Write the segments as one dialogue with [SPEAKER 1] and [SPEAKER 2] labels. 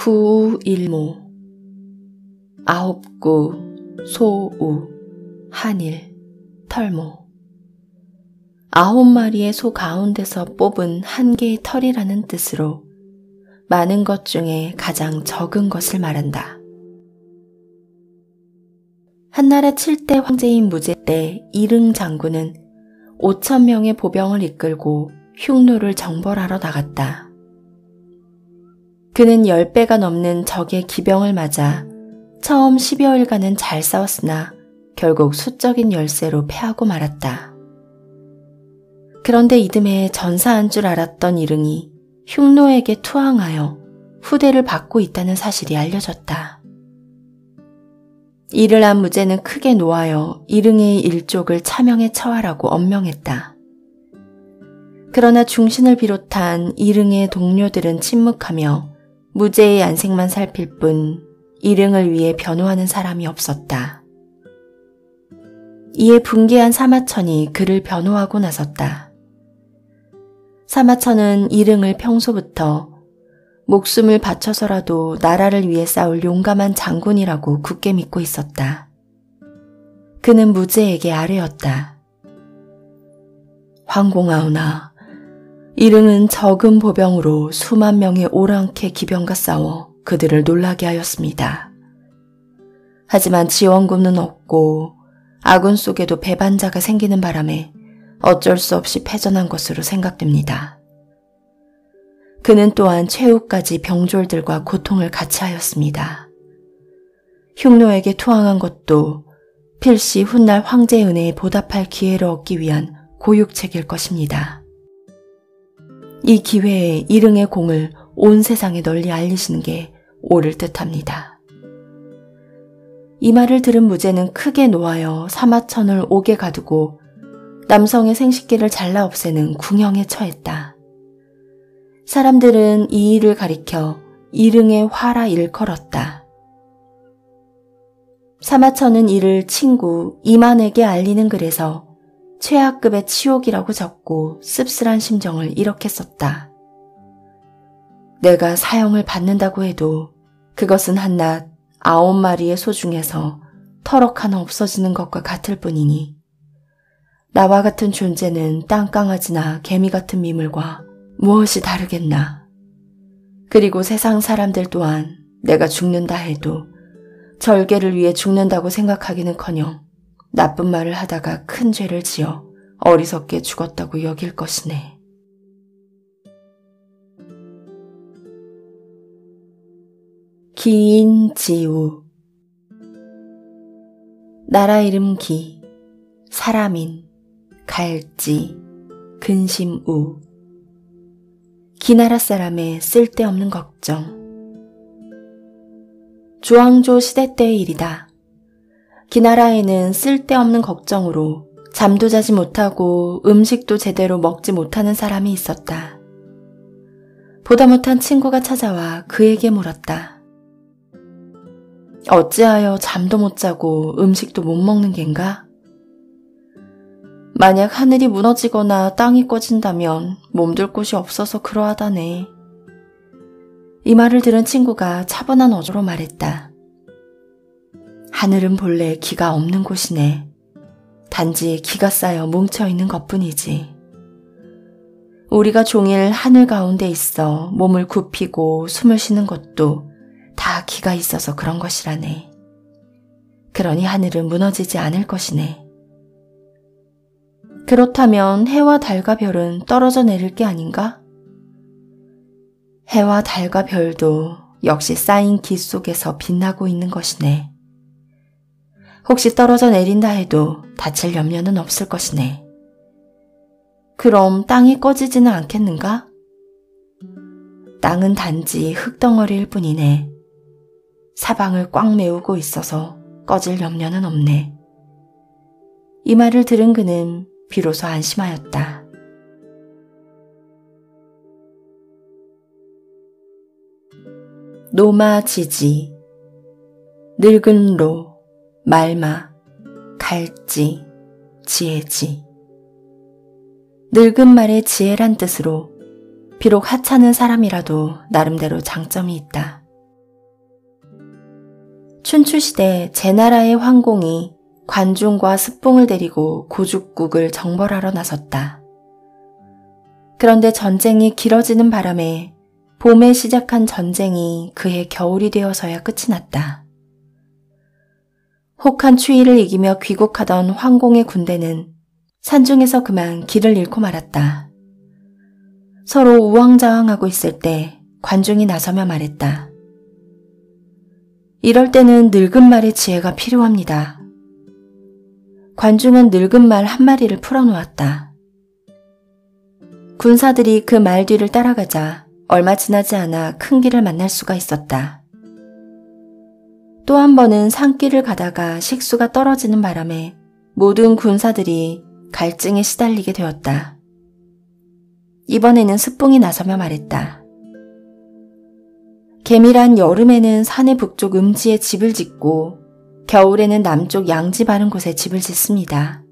[SPEAKER 1] 구일모, 아홉구, 소우, 한일, 털모. 9마리의 소 가운데서 뽑은 한 개의 털이라는 뜻으로 많은 것 중에 가장 적은 것을 말한다. 한나라 7대 황제인 무제 때 이릉 장군은 5,000명의 보병을 이끌고 흉노를 정벌하러 나갔다. 그는 10배가 넘는 적의 기병을 맞아 처음 10여일간은 잘 싸웠으나 결국 수적인 열세로 패하고 말았다. 그런데 이듬해 전사한 줄 알았던 이릉이 흉노에게 투항하여 후대를 받고 있다는 사실이 알려졌다. 이를 안 무제는 크게 노하여 이릉의 일족을 차명에 처하라고 엄명했다. 그러나 중신을 비롯한 이릉의 동료들은 침묵하며 무제의 안색만 살필 뿐 이릉을 위해 변호하는 사람이 없었다. 이에 분개한 사마천이 그를 변호하고 나섰다. 사마천은 이릉을 평소부터 목숨을 바쳐서라도 나라를 위해 싸울 용감한 장군이라고 굳게 믿고 있었다. 그는 무제에게 아뢰었다. 황공하오나, 이릉은 적은 보병으로 수만 명의 오랑캐 기병과 싸워 그들을 놀라게 하였습니다. 하지만 지원군은 없고 아군 속에도 배반자가 생기는 바람에 어쩔 수 없이 패전한 것으로 생각됩니다. 그는 또한 최후까지 병졸들과 고통을 같이 하였습니다. 흉노에게 투항한 것도 필시 훗날 황제의 은혜에 보답할 기회를 얻기 위한 고육책일 것입니다. 이 기회에 이릉의 공을 온 세상에 널리 알리시는 게 옳을 듯합니다. 이 말을 들은 무제는 크게 노하여 사마천을 옥에 가두고 남성의 생식기를 잘라 없애는 궁형에 처했다. 사람들은 이 일을 가리켜 이릉의 화라 일컬었다. 사마천은 이를 친구 이만에게 알리는 글에서 최하급의 치욕이라고 적고 씁쓸한 심정을 이렇게 썼다. 내가 사형을 받는다고 해도 그것은 한낱 9마리의 소 중에서 터럭 하나 없어지는 것과 같을 뿐이니 나와 같은 존재는 땅강아지나 개미 같은 미물과 무엇이 다르겠나. 그리고 세상 사람들 또한 내가 죽는다 해도 절개를 위해 죽는다고 생각하기는커녕 나쁜 말을 하다가 큰 죄를 지어 어리석게 죽었다고 여길 것이네. 기인지우. 나라 이름 기, 사람인, 갈지, 근심우. 기나라 사람의 쓸데없는 걱정. 조항조 시대 때의 일이다. 기나라에는 쓸데없는 걱정으로 잠도 자지 못하고 음식도 제대로 먹지 못하는 사람이 있었다. 보다 못한 친구가 찾아와 그에게 물었다. 어찌하여 잠도 못 자고 음식도 못 먹는 겐가? 만약 하늘이 무너지거나 땅이 꺼진다면 몸둘 곳이 없어서 그러하다네. 이 말을 들은 친구가 차분한 어조로 말했다. 하늘은 본래 기가 없는 곳이네. 단지 기가 쌓여 뭉쳐있는 것뿐이지. 우리가 종일 하늘 가운데 있어 몸을 굽히고 숨을 쉬는 것도 다 기가 있어서 그런 것이라네. 그러니 하늘은 무너지지 않을 것이네. 그렇다면 해와 달과 별은 떨어져 내릴 게 아닌가? 해와 달과 별도 역시 쌓인 기 속에서 빛나고 있는 것이네. 혹시 떨어져 내린다 해도 다칠 염려는 없을 것이네. 그럼 땅이 꺼지지는 않겠는가? 땅은 단지 흙덩어리일 뿐이네. 사방을 꽉 메우고 있어서 꺼질 염려는 없네. 이 말을 들은 그는 비로소 안심하였다. 노마지지, 늙은 로, 말마, 갈지, 지혜지. 늙은 말의 지혜란 뜻으로 비록 하찮은 사람이라도 나름대로 장점이 있다. 춘추시대 제나라의 황공이 관중과 습봉을 데리고 고죽국을 정벌하러 나섰다. 그런데 전쟁이 길어지는 바람에 봄에 시작한 전쟁이 그해 겨울이 되어서야 끝이 났다. 혹한 추위를 이기며 귀국하던 황공의 군대는 산중에서 그만 길을 잃고 말았다. 서로 우왕좌왕하고 있을 때 관중이 나서며 말했다. 이럴 때는 늙은 말의 지혜가 필요합니다. 관중은 늙은 말 한 마리를 풀어놓았다. 군사들이 그 말 뒤를 따라가자 얼마 지나지 않아 큰 길을 만날 수가 있었다. 또 한 번은 산길을 가다가 식수가 떨어지는 바람에 모든 군사들이 갈증에 시달리게 되었다. 이번에는 습봉이 나서며 말했다. 개미란 여름에는 산의 북쪽 음지에 집을 짓고 겨울에는 남쪽 양지 바른 곳에 집을 짓습니다.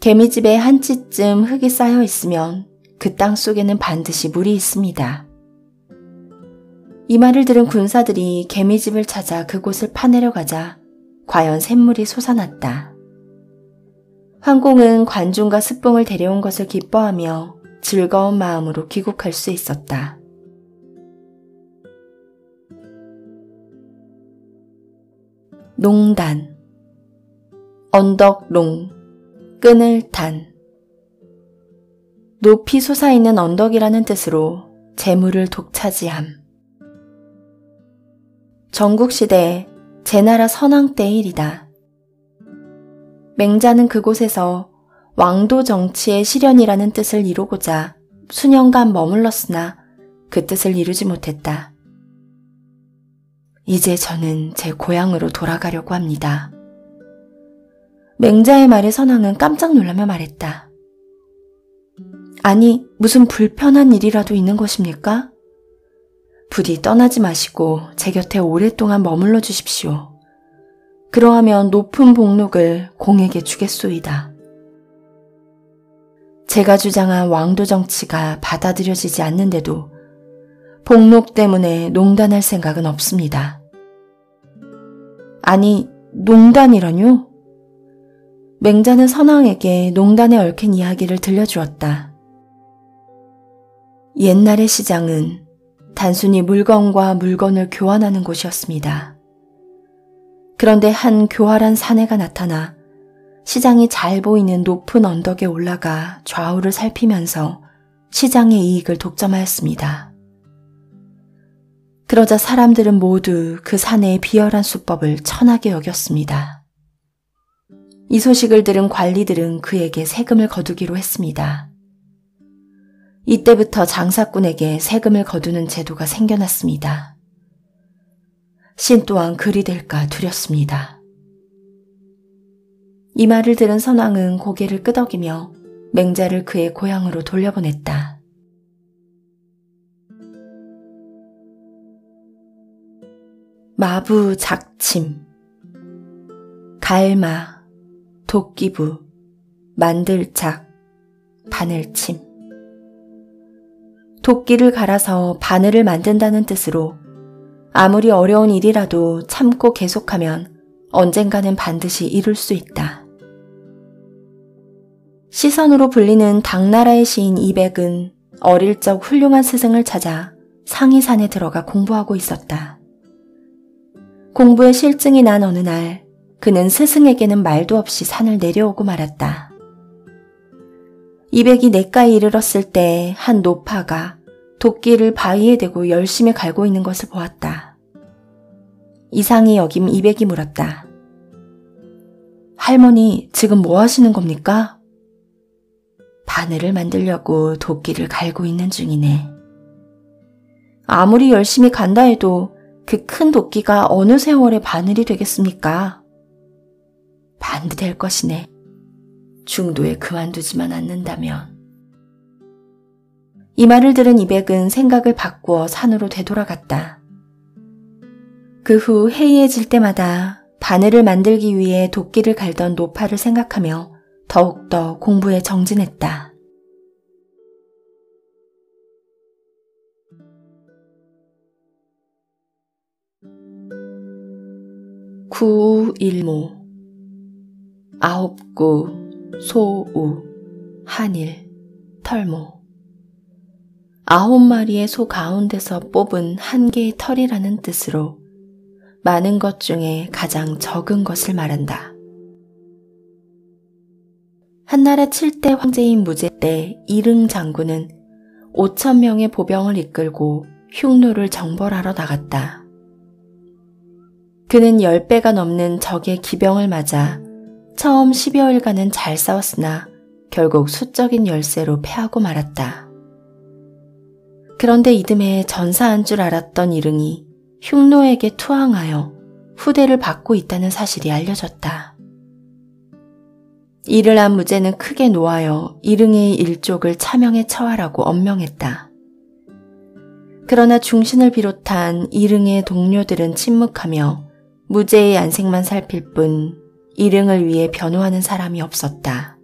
[SPEAKER 1] 개미집에 한 찌쯤 흙이 쌓여 있으면 그 땅 속에는 반드시 물이 있습니다. 이 말을 들은 군사들이 개미집을 찾아 그곳을 파내려 가자 과연 샘물이 솟아났다. 황공은 관중과 습봉을 데려온 것을 기뻐하며 즐거운 마음으로 귀국할 수 있었다. 농단, 언덕롱, 끈을 탄. 높이 솟아있는 언덕이라는 뜻으로 재물을 독차지함. 전국시대 제나라 선왕 때의 일이다. 맹자는 그곳에서 왕도 정치의 실현이라는 뜻을 이루고자 수년간 머물렀으나 그 뜻을 이루지 못했다. 이제 저는 제 고향으로 돌아가려고 합니다. 맹자의 말에 선왕은 깜짝 놀라며 말했다. 아니, 무슨 불편한 일이라도 있는 것입니까? 부디 떠나지 마시고 제 곁에 오랫동안 머물러 주십시오. 그러하면 높은 복禄을 공에게 주겠소이다. 제가 주장한 왕도 정치가 받아들여지지 않는데도 복록 때문에 농단할 생각은 없습니다. 아니, 농단이라뇨? 맹자는 선왕에게 농단에 얽힌 이야기를 들려주었다. 옛날의 시장은 단순히 물건과 물건을 교환하는 곳이었습니다. 그런데 한 교활한 사내가 나타나 시장이 잘 보이는 높은 언덕에 올라가 좌우를 살피면서 시장의 이익을 독점하였습니다. 그러자 사람들은 모두 그 사내의 비열한 수법을 천하게 여겼습니다. 이 소식을 들은 관리들은 그에게 세금을 거두기로 했습니다. 이때부터 장사꾼에게 세금을 거두는 제도가 생겨났습니다. 신 또한 그리 될까 두렵습니다. 이 말을 들은 선왕은 고개를 끄덕이며 맹자를 그의 고향으로 돌려보냈다. 마부 작침, 갈마, 도끼부, 만들착, 바늘침. 도끼를 갈아서 바늘을 만든다는 뜻으로 아무리 어려운 일이라도 참고 계속하면 언젠가는 반드시 이룰 수 있다. 시선으로 불리는 당나라의 시인 이백은 어릴 적 훌륭한 스승을 찾아 상이산에 들어가 공부하고 있었다. 공부에 실증이 난 어느 날 그는 스승에게는 말도 없이 산을 내려오고 말았다. 이백이 냇가에 이르렀을 때 한 노파가 도끼를 바위에 대고 열심히 갈고 있는 것을 보았다. 이상히 여김 이백이 물었다. 할머니, 지금 뭐 하시는 겁니까? 바늘을 만들려고 도끼를 갈고 있는 중이네. 아무리 열심히 간다 해도 그 큰 도끼가 어느 세월에 바늘이 되겠습니까? 반드될 것이네. 중도에 그만두지만 않는다면. 이 말을 들은 이백은 생각을 바꾸어 산으로 되돌아갔다. 그 후 해이해질 때마다 바늘을 만들기 위해 도끼를 갈던 노파를 생각하며 더욱더 공부에 정진했다. 구일모, 아홉구, 소우, 한일, 털모. 9마리의 소 가운데서 뽑은 한 개의 털이라는 뜻으로 많은 것 중에 가장 적은 것을 말한다. 한나라 7대 황제인 무제 때 이릉 장군은 5,000명의 보병을 이끌고 흉노를 정벌하러 나갔다. 그는 10배가 넘는 적의 기병을 맞아 처음 10여일간은 잘 싸웠으나 결국 수적인 열세로 패하고 말았다. 그런데 이듬해 전사한 줄 알았던 이릉이 흉노에게 투항하여 후대를 받고 있다는 사실이 알려졌다. 이를 안 무제는 크게 노하여 이릉의 일족을 차명에 처하라고 엄명했다. 그러나 중신을 비롯한 이릉의 동료들은 침묵하며 무제의 안색만 살필 뿐 이릉을 위해 변호하는 사람이 없었다.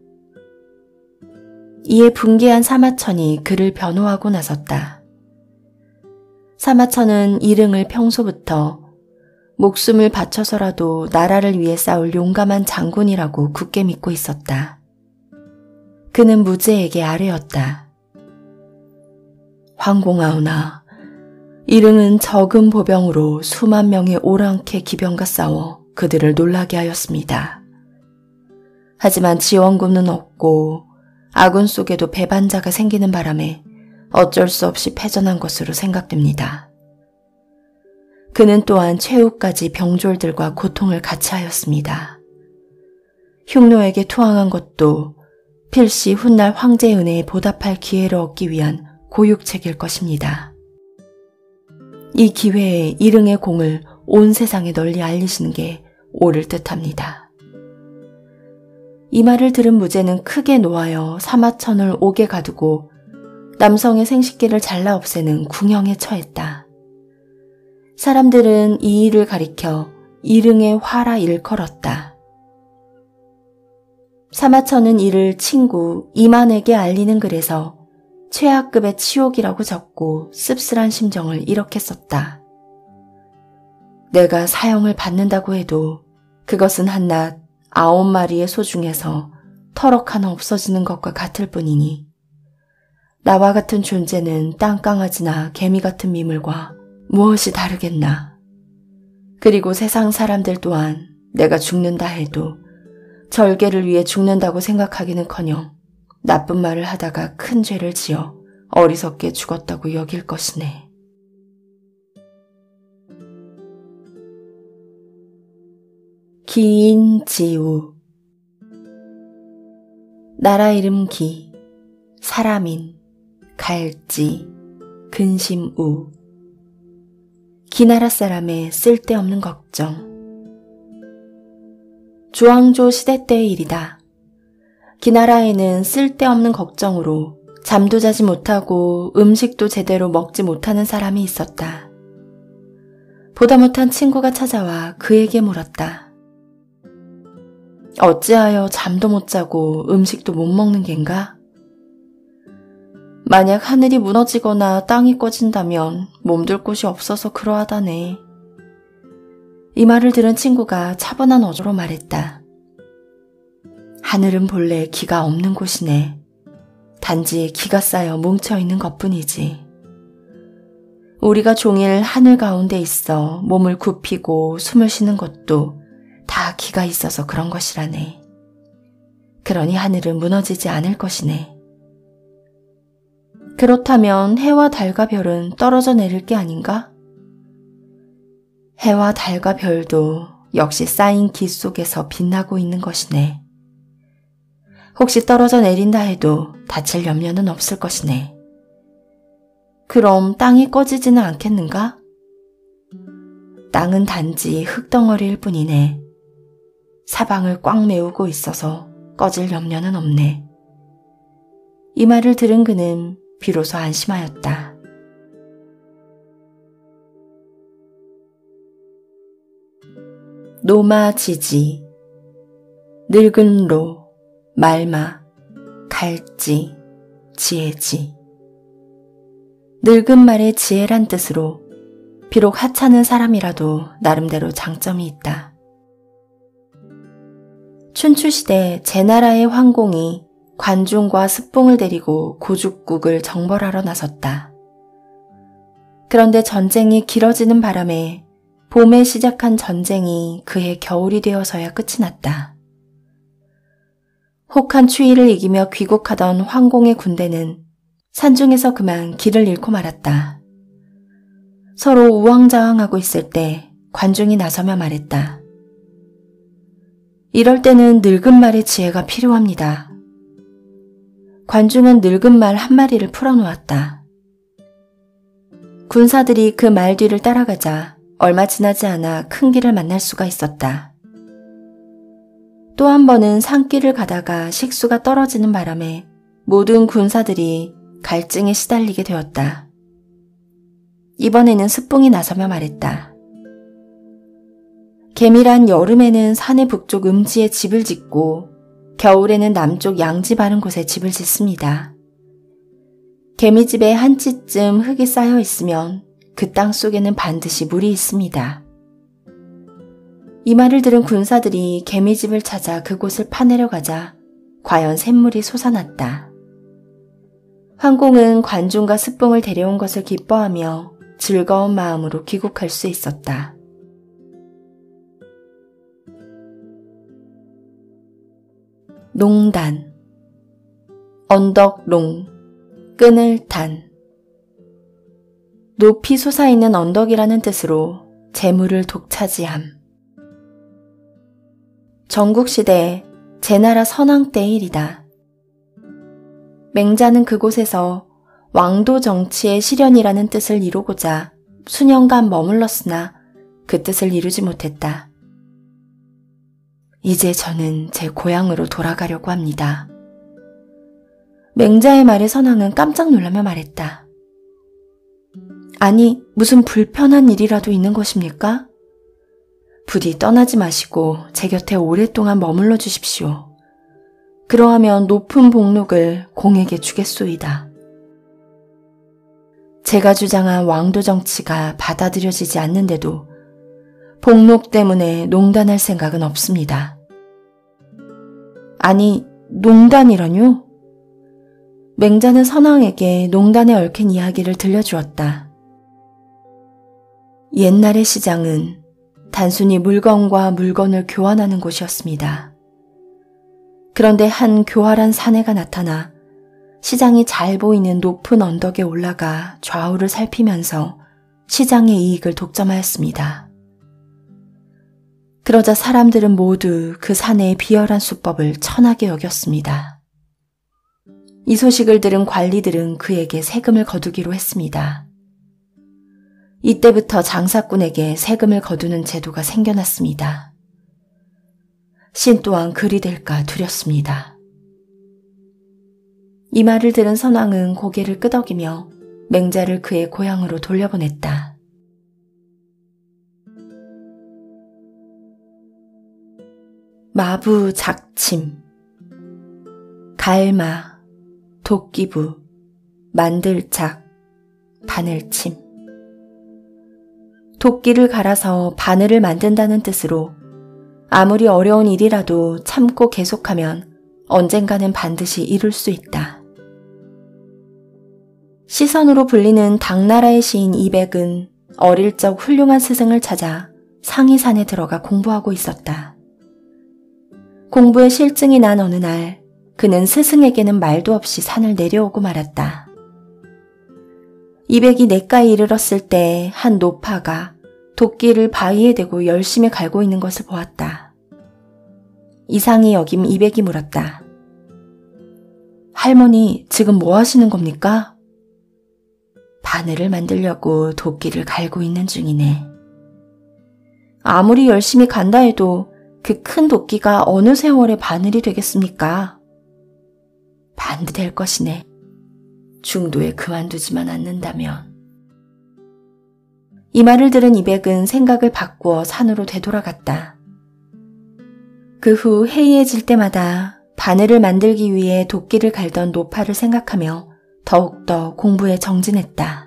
[SPEAKER 1] 이에 분개한 사마천이 그를 변호하고 나섰다. 사마천은 이릉을 평소부터 목숨을 바쳐서라도 나라를 위해 싸울 용감한 장군이라고 굳게 믿고 있었다. 그는 무제에게 아뢰었다. 황공하오나, 이릉은 적은 보병으로 수만 명의 오랑캐 기병과 싸워 그들을 놀라게 하였습니다. 하지만 지원군은 없고 아군 속에도 배반자가 생기는 바람에 어쩔 수 없이 패전한 것으로 생각됩니다. 그는 또한 최후까지 병졸들과 고통을 같이 하였습니다. 흉노에게 투항한 것도 필시 훗날 황제의 은혜에 보답할 기회를 얻기 위한 고육책일 것입니다. 이 기회에 이릉의 공을 온 세상에 널리 알리시는 게 옳을 듯합니다. 이 말을 들은 무제는 크게 노하여 사마천을 옥에 가두고 남성의 생식기를 잘라 없애는 궁형에 처했다. 사람들은 이 일을 가리켜 이릉의 화라 일컬었다. 사마천은 이를 친구 이만에게 알리는 글에서 최하급의 치욕이라고 적고 씁쓸한 심정을 이렇게 썼다. 내가 사형을 받는다고 해도 그것은 한낱 9마리의 소 중에서 터럭 하나 없어지는 것과 같을 뿐이니 나와 같은 존재는 땅강아지나 개미 같은 미물과 무엇이 다르겠나. 그리고 세상 사람들 또한 내가 죽는다 해도 절개를 위해 죽는다고 생각하기는커녕 나쁜 말을 하다가 큰 죄를 지어 어리석게 죽었다고 여길 것이네. 기인지우. 나라 이름 기, 사람인, 갈지, 근심우. 기나라 사람의 쓸데없는 걱정. 조항조 시대 때의 일이다. 기나라에는 쓸데없는 걱정으로 잠도 자지 못하고 음식도 제대로 먹지 못하는 사람이 있었다. 보다 못한 친구가 찾아와 그에게 물었다. 어찌하여 잠도 못 자고 음식도 못 먹는 겐가? 만약 하늘이 무너지거나 땅이 꺼진다면 몸둘 곳이 없어서 그러하다네. 이 말을 들은 친구가 차분한 어조로 말했다. 하늘은 본래 기가 없는 곳이네. 단지 기가 쌓여 뭉쳐있는 것뿐이지. 우리가 종일 하늘 가운데 있어 몸을 굽히고 숨을 쉬는 것도 다 기가 있어서 그런 것이라네. 그러니 하늘은 무너지지 않을 것이네. 그렇다면 해와 달과 별은 떨어져 내릴 게 아닌가? 해와 달과 별도 역시 쌓인 기 속에서 빛나고 있는 것이네. 혹시 떨어져 내린다 해도 다칠 염려는 없을 것이네. 그럼 땅이 꺼지지는 않겠는가? 땅은 단지 흙덩어리일 뿐이네. 사방을 꽉 메우고 있어서 꺼질 염려는 없네. 이 말을 들은 그는 비로소 안심하였다. 노마지지. 늙은 로, 말마, 갈지, 지혜지. 늙은 말의 지혜란 뜻으로 비록 하찮은 사람이라도 나름대로 장점이 있다. 춘추시대 제나라의 황공이 관중과 습봉을 데리고 고죽국을 정벌하러 나섰다. 그런데 전쟁이 길어지는 바람에 봄에 시작한 전쟁이 그해 겨울이 되어서야 끝이 났다. 혹한 추위를 이기며 귀국하던 황공의 군대는 산중에서 그만 길을 잃고 말았다. 서로 우왕좌왕하고 있을 때 관중이 나서며 말했다. 이럴 때는 늙은 말의 지혜가 필요합니다. 관중은 늙은 말 한 마리를 풀어놓았다. 군사들이 그 말 뒤를 따라가자 얼마 지나지 않아 큰 길을 만날 수가 있었다. 또 한 번은 산길을 가다가 식수가 떨어지는 바람에 모든 군사들이 갈증에 시달리게 되었다. 이번에는 습봉이 나서며 말했다. 개미란 여름에는 산의 북쪽 음지에 집을 짓고 겨울에는 남쪽 양지 바른 곳에 집을 짓습니다. 개미집에 한 찌쯤 흙이 쌓여 있으면 그 땅 속에는 반드시 물이 있습니다. 이 말을 들은 군사들이 개미집을 찾아 그곳을 파내려 가자 과연 샘물이 솟아났다. 황공은 관중과 습봉을 데려온 것을 기뻐하며 즐거운 마음으로 귀국할 수 있었다. 농단, 언덕롱, 끈을 탄. 높이 솟아있는 언덕이라는 뜻으로 재물을 독차지함. 전국시대 제나라 선왕 때의 일이다. 맹자는 그곳에서 왕도 정치의 실현이라는 뜻을 이루고자 수년간 머물렀으나 그 뜻을 이루지 못했다. 이제 저는 제 고향으로 돌아가려고 합니다. 맹자의 말에 선왕은 깜짝 놀라며 말했다. 아니, 무슨 불편한 일이라도 있는 것입니까? 부디 떠나지 마시고 제 곁에 오랫동안 머물러 주십시오. 그러하면 높은 복禄을 공에게 주겠소이다. 제가 주장한 왕도 정치가 받아들여지지 않는데도 복록 때문에 농단할 생각은 없습니다. 아니, 농단이라뇨? 맹자는 선왕에게 농단에 얽힌 이야기를 들려주었다. 옛날의 시장은 단순히 물건과 물건을 교환하는 곳이었습니다. 그런데 한 교활한 사내가 나타나 시장이 잘 보이는 높은 언덕에 올라가 좌우를 살피면서 시장의 이익을 독점하였습니다. 그러자 사람들은 모두 그 사내의 비열한 수법을 천하게 여겼습니다. 이 소식을 들은 관리들은 그에게 세금을 거두기로 했습니다. 이때부터 장사꾼에게 세금을 거두는 제도가 생겨났습니다. 신 또한 그리 될까 두렵습니다. 이 말을 들은 선왕은 고개를 끄덕이며 맹자를 그의 고향으로 돌려보냈다. 마부 작침, 갈마, 도끼부, 만들착, 바늘침. 도끼를 갈아서 바늘을 만든다는 뜻으로 아무리 어려운 일이라도 참고 계속하면 언젠가는 반드시 이룰 수 있다. 시선으로 불리는 당나라의 시인 이백은 어릴 적 훌륭한 스승을 찾아 상이산에 들어가 공부하고 있었다. 공부에 실증이 난 어느 날 그는 스승에게는 말도 없이 산을 내려오고 말았다. 이백이 냇가에 이르렀을 때 한 노파가 도끼를 바위에 대고 열심히 갈고 있는 것을 보았다. 이상히 여김 이백이 물었다. 할머니, 지금 뭐 하시는 겁니까? 바늘을 만들려고 도끼를 갈고 있는 중이네. 아무리 열심히 간다 해도 그 큰 도끼가 어느 세월에 바늘이 되겠습니까? 반드될 것이네. 중도에 그만두지만 않는다면. 이 말을 들은 이백은 생각을 바꾸어 산으로 되돌아갔다. 그 후 해이해질 때마다 바늘을 만들기 위해 도끼를 갈던 노파를 생각하며 더욱더 공부에 정진했다.